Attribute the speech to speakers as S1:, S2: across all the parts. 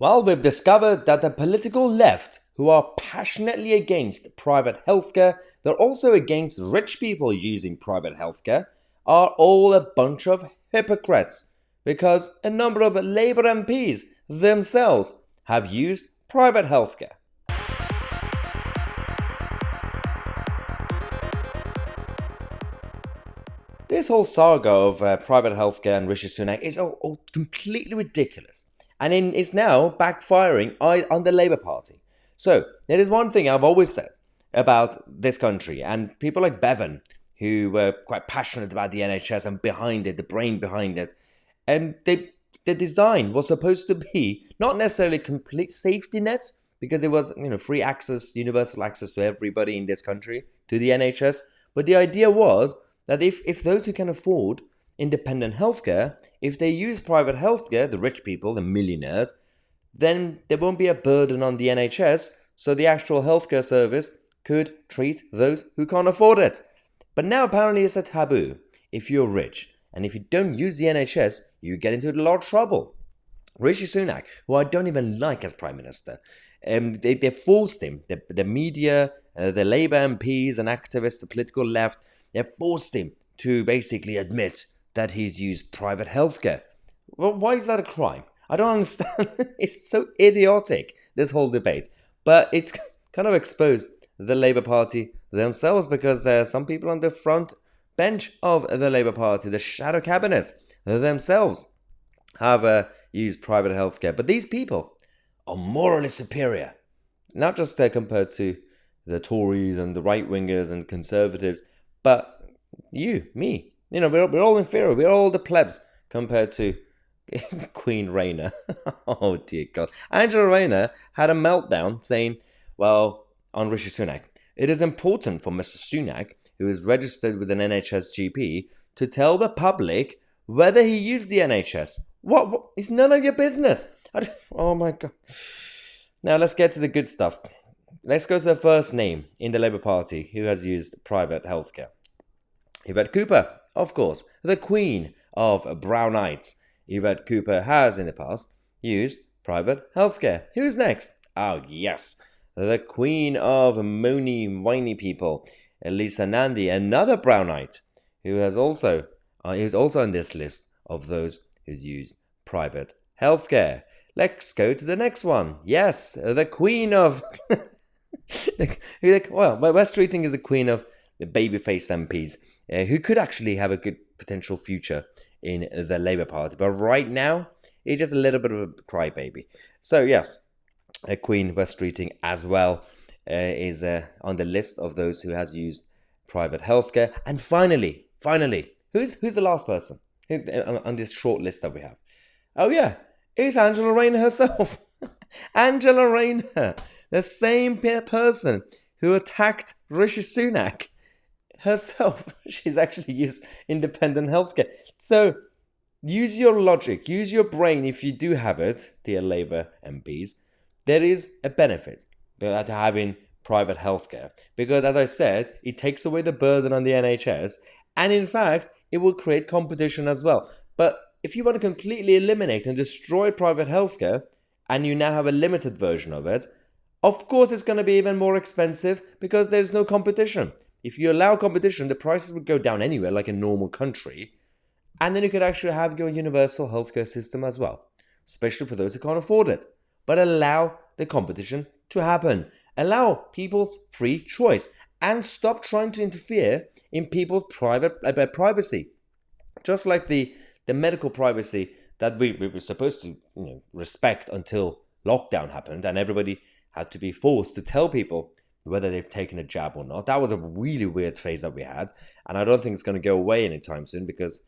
S1: Well, we've discovered that the political left, who are passionately against private healthcare, they're also against rich people using private healthcare, are all a bunch of hypocrites because a number of Labour MPs themselves have used private healthcare. This whole saga of private healthcare and Rishi Sunak is all completely ridiculous, and it's now backfiring on the Labour Party. So there is one thing I've always said about this country, and people like Bevan, who were quite passionate about the NHS and behind it, the brain behind it, and the design was supposed to be not necessarily a complete safety net, because it was free access, universal access to everybody in this country to the NHS, but the idea was that if those who can afford independent healthcare, if they use private healthcare, the rich people, the millionaires, then there won't be a burden on the NHS, so the actual healthcare service could treat those who can't afford it. But now apparently it's a taboo if you're rich, and if you don't use the NHS, you get into a lot of trouble. Rishi Sunak, who I don't even like as Prime Minister, they forced him, the media, the Labour MPs and activists, the political left, they forced him to basically admit that he's used private healthcare. Well, why is that a crime? I don't understand. It's so idiotic, this whole debate. But it's kind of exposed the Labour Party themselves, because some people on the front bench of the Labour Party, the shadow cabinet themselves, have used private healthcare. But these people are morally superior, not just compared to the Tories and the right-wingers and conservatives, but you, me. We're all inferior. We're all the plebs compared to Queen Rayner. Oh, dear God. Angela Rayner had a meltdown saying, well, on Rishi Sunak, it is important for Mr. Sunak, who is registered with an NHS GP, to tell the public whether he used the NHS. What? It's none of your business. Oh, my God. Now, let's get to the good stuff. Let's go to the first name in the Labour Party who has used private healthcare. Yvette Cooper, of course, the Queen of Brownites. Yvette Cooper has in the past used private healthcare. Who's next? Oh, yes, the Queen of Moany Whiny People, Lisa Nandy, another Brownite, who is also on this list of those who use private healthcare. Let's go to the next one. Yes, the Queen of... well, West Streeting is the Queen of the babyface MPs, who could actually have a good potential future in the Labour Party. But right now, he's just a little bit of a crybaby. So yes, Queen West Streeting as well is on the list of those who has used private healthcare. And finally, who's the last person on this short list that we have? Oh yeah, it's Angela Rayner herself. Angela Rayner, the same person who attacked Rishi Sunak herself. She's actually used independent healthcare. So use your logic, use your brain if you do have it, dear Labour MPs. There is a benefit to having private healthcare, because as I said, it takes away the burden on the NHS, and in fact, it will create competition as well. But if you want to completely eliminate and destroy private healthcare, and you now have a limited version of it, of course it's going to be even more expensive because there's no competition. If you allow competition, the prices would go down anywhere like a normal country, and then you could actually have your universal healthcare system as well, especially for those who can't afford it. But allow the competition to happen. Allow people's free choice, and stop trying to interfere in people's privacy. Just like the medical privacy that we were supposed to respect until lockdown happened, and everybody had to be forced to tell people whether they've taken a jab or not. That was a really weird phase that we had, and I don't think it's going to go away anytime soon, because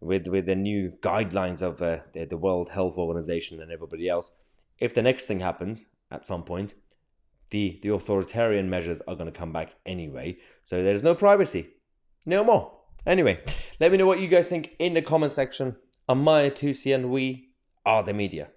S1: with the new guidelines of the World Health Organization and everybody else, if the next thing happens at some point, the authoritarian measures are going to come back anyway. So there's no privacy. No more. Anyway, let me know what you guys think in the comment section. I'm Tousi, and we are the media.